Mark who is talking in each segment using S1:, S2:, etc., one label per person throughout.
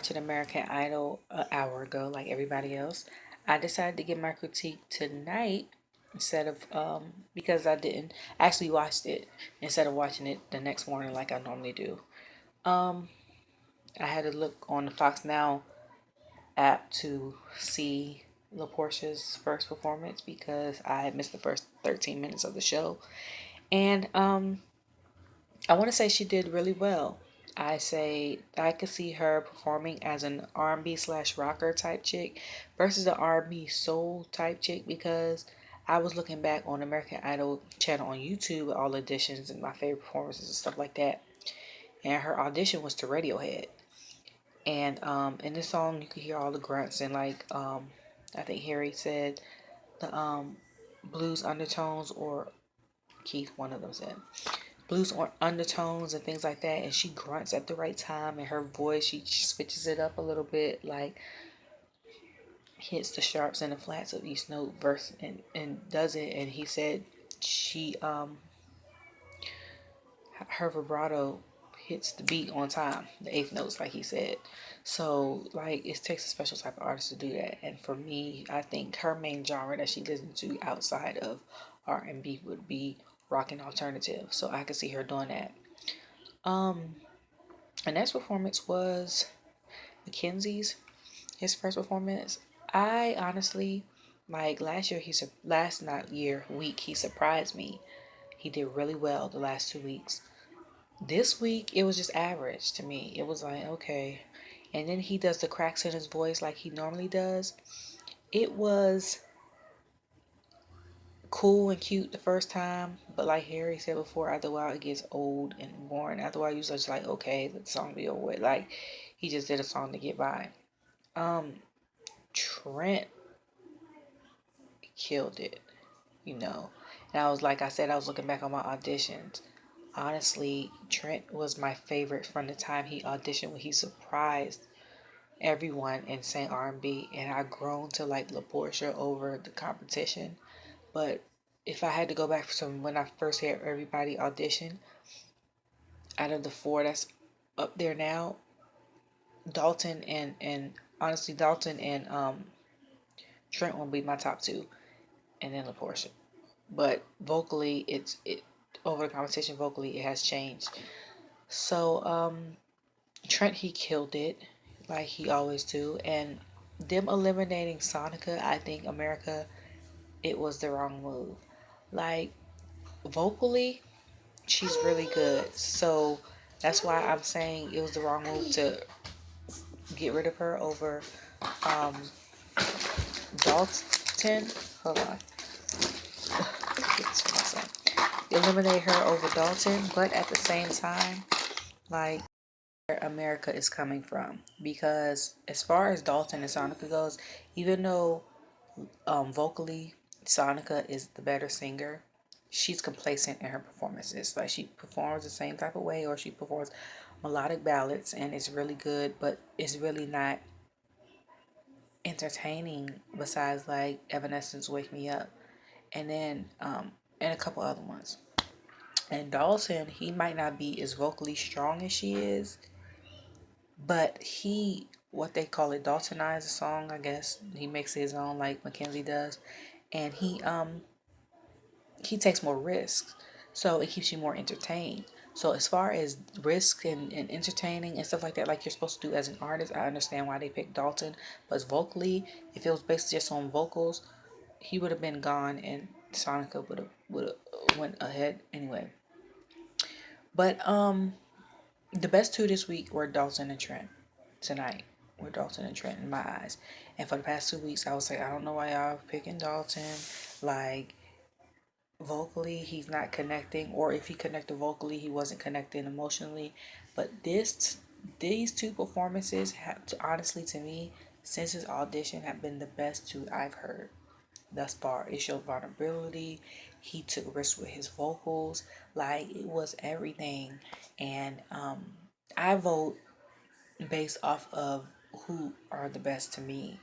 S1: watching American Idol an hour ago, like everybody else. I decided to get my critique tonight instead of because I didn't actually watched it instead of watching it the next morning like I normally do. Um, I had to look on the Fox Now app to see LaPortia's first performance because I had missed the first 13 minutes of the show, and I want to say she did really well. I say I could see her performing as an R&B slash rocker type chick versus an R&B soul type chick because I was looking back on American Idol channel on YouTube with all the auditions and my favorite performances and stuff like that. And her audition was to Radiohead. And in this song you could hear all the grunts and like I think Harry said the blues undertones or Keith, one of them said blues or undertones and things like that, and she grunts at the right time, and her voice she switches it up a little bit, like hits the sharps and the flats of each note verse and does it. And he said she her vibrato hits the beat on time, the eighth notes, like he said. So like it takes a special type of artist to do that, and for me I think her main genre that she listens to outside of R&B would be rock and alternative, so I could see her doing that. um The next performance was Mackenzie's, his first performance. I honestly, like last year, last not year, week, he surprised me. He did really well the last 2 weeks. This week, it was just average to me. It was like, okay. And then he does the cracks in his voice like he normally does. It was cool and cute the first time, but like Harry said before, after a while it gets old and boring. After a while, you're just like, okay, let the song be over with. Like, he just did a song to get by. Um, Trent killed it, you know. And I was like I said, I was looking back on my auditions. Honestly, Trent was my favorite from the time he auditioned when he surprised everyone and sang R&B, and I grown to like LaPortia over the competition. But if I had to go back from when I first heard everybody audition, out of the four that's up there now, Dalton and honestly Dalton and Trent will be my top two, and then LaPortia. But vocally it over the competition vocally it has changed. So Trent, he killed it like he always do, and them eliminating Sonica, I think America, it was the wrong move. Like vocally she's really good, so that's why I'm saying it was the wrong move to get rid of her over um Dalton. Hold on. Eliminate her over Dalton, but at the same time, like where America is coming from, because as far as Dalton and Sonica goes, even though vocally Sonica is the better singer, she's complacent in her performances. Like she performs the same type of way, or she performs melodic ballads, and it's really good, but it's really not entertaining. Besides like Evanescence, Wake Me Up, and then and a couple other ones. And Dalton, he might not be as vocally strong as she is, but he, what they call it, Daltonize a song, I guess. He makes his own like Mackenzie does. And he takes more risks. So it keeps you more entertained. So as far as risk and entertaining and stuff like that, like you're supposed to do as an artist, I understand why they picked Dalton. But vocally, if it was based just on vocals, he would have been gone and Sonica would have went ahead anyway. But the best two this week were Dalton and Trent. Tonight were Dalton and Trent in my eyes. And for the past 2 weeks, I was like, I don't know why y'all picking Dalton. Like, vocally, he's not connecting. Or if he connected vocally, he wasn't connecting emotionally. But these two performances, have, honestly, to me, since his audition, have been the best two I've heard thus far. It showed vulnerability. He took risks with his vocals. Like, it was everything. And I vote based off of who are the best to me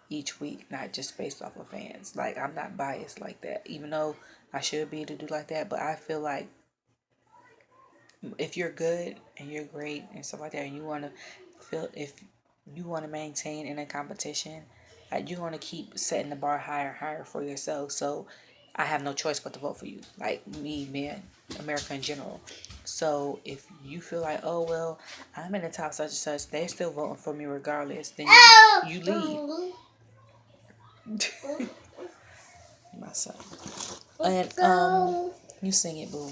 S1: each week, not just based off of fans. Like, I'm not biased like that, even though I should be to do like that. But I feel like if you're good and you're great and stuff like that, and you want to feel if you want to maintain in a competition, like you want to keep setting the bar higher and higher for yourself. So I have no choice but to vote for you. Like me, man, America in general. So if you feel like, oh well, I'm in the top such and such, they're still voting for me regardless, then you leave. My son. And you sing it, boo.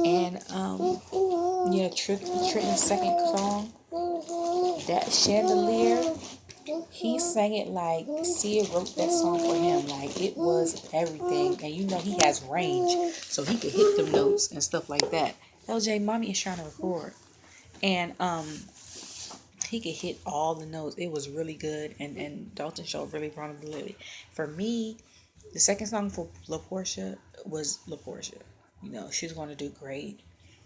S1: And yeah, Trenton's second song, that Chandelier, he sang it like Sia wrote that song for him. Like it was everything. And you know he has range, so he could hit them notes and stuff like that. LJ, mommy is trying to record. And he could hit all the notes. It was really good. And Dalton showed really vulnerability. For me, the second song for LaPortia was LaPortia. You know, she's going to do great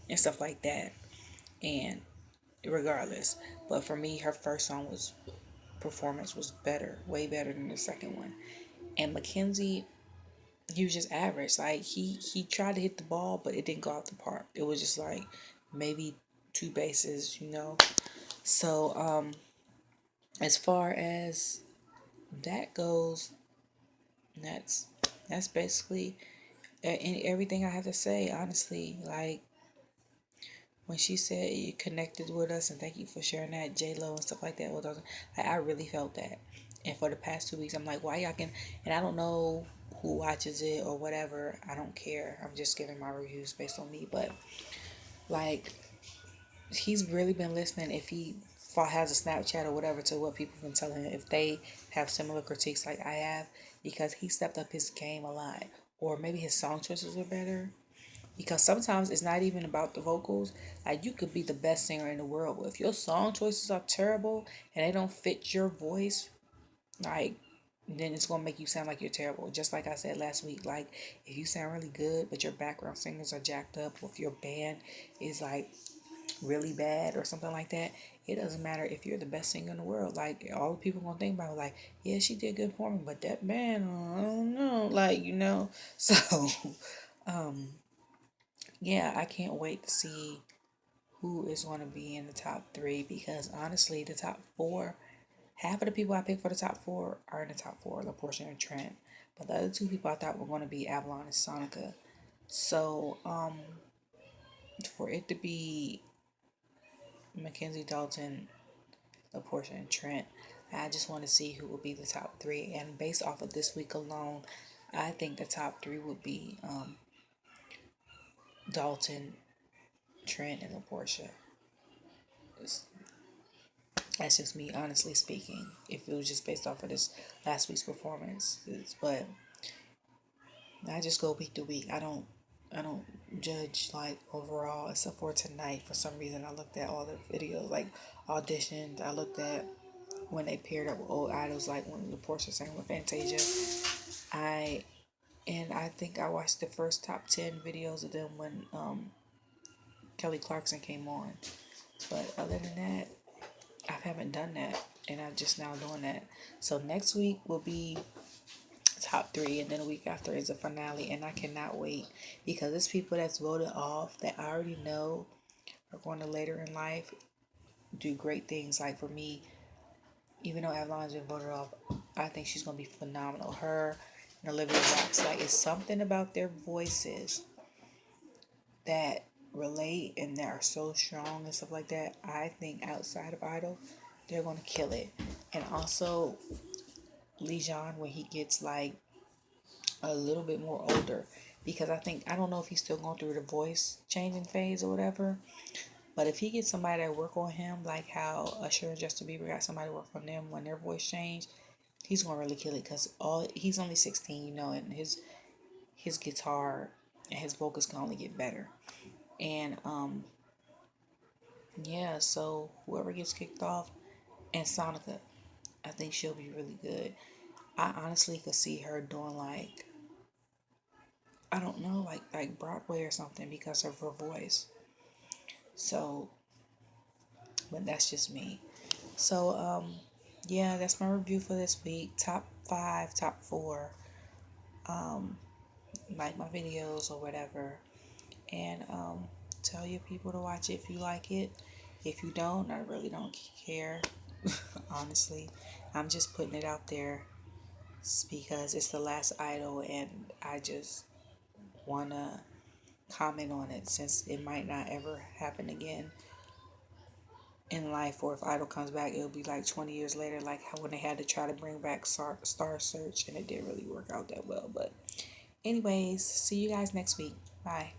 S1: and stuff like that. And regardless, but for me, her first song was performance was better, way better than the second one. And Mackenzie, he was just average. Like he tried to hit the ball, but it didn't go out the park. It was just like maybe two bases, you know. So as far as that goes, that's that's basically everything I have to say. Honestly, like when she said you connected with us and thank you for sharing that J Lo and stuff like that with us, like, I really felt that. And for the past 2 weeks, I'm like, why y'all can? And I don't know who watches it or whatever. I don't care. I'm just giving my reviews based on me. But like, he's really been listening. If he has a Snapchat or whatever to what people have been telling him, if they have similar critiques like I have, because he stepped up his game a lot, or maybe his song choices were better, because sometimes it's not even about the vocals. Like you could be the best singer in the world, but if your song choices are terrible and they don't fit your voice, like then it's gonna make you sound like you're terrible. Just like I said last week, like if you sound really good but your background singers are jacked up, or if your band is like really bad or something like that, it doesn't matter if you're the best singer in the world. Like all the people gonna think about it, like, yeah, she did good for me, but that band, I don't know, like you know. So, um, yeah, I can't wait to see who is going to be in the top three, because honestly, the top four, half of the people I picked for the top four are in the top four, LaPortia and Trent. But the other two people I thought were going to be Avalon and Sonica. So, for it to be Mackenzie Dalton, LaPortia, and Trent, I just want to see who will be the top three. And based off of this week alone, I think the top three would be Dalton, Trent, and LaPortia. That's just me, honestly speaking. If it was just based off of this last week's performance, but I just go week to week. I don't judge like overall, except for tonight. For some reason, I looked at all the videos, like auditions. I looked at when they paired up with old idols, like when the Portia sang with Fantasia. I I think I watched the first top 10 videos of them when Kelly Clarkson came on. But other than that, I haven't done that, and I'm just now doing that. So next week will be top three, and then a week after is a finale, and I cannot wait, because it's people that's voted off that I already know are going to later in life do great things. Like for me, even though Avalon's been voted off, I think she's going to be phenomenal. Her and Olivia Wax, like it's something about their voices that relate and that are so strong and stuff like that. I think outside of Idol, they're going to kill it. And also Lejon, when he gets like a little bit more older, because I don't know if he's still going through the voice changing phase or whatever, but if he gets somebody to work on him, like how Usher and Justin Bieber got somebody to work on them when their voice changed, he's gonna really kill it, because all he's only 16, you know, and his guitar and his vocals can only get better. And yeah, so whoever gets kicked off, and Sonica, I think she'll be really good. I honestly could see her doing like, I don't know, like Broadway or something because of her voice. So, but that's just me. So, yeah, that's my review for this week. Top five, top four. Um, like my videos or whatever, and tell your people to watch it if you like it. If you don't, I really don't care. Honestly, I'm just putting it out there because it's the last idol, and I just wanna comment on it since it might not ever happen again in life, or if Idol comes back, it'll be like 20 years later, like how when they had to try to bring back Star Search and it didn't really work out that well. But, anyways, see you guys next week. Bye.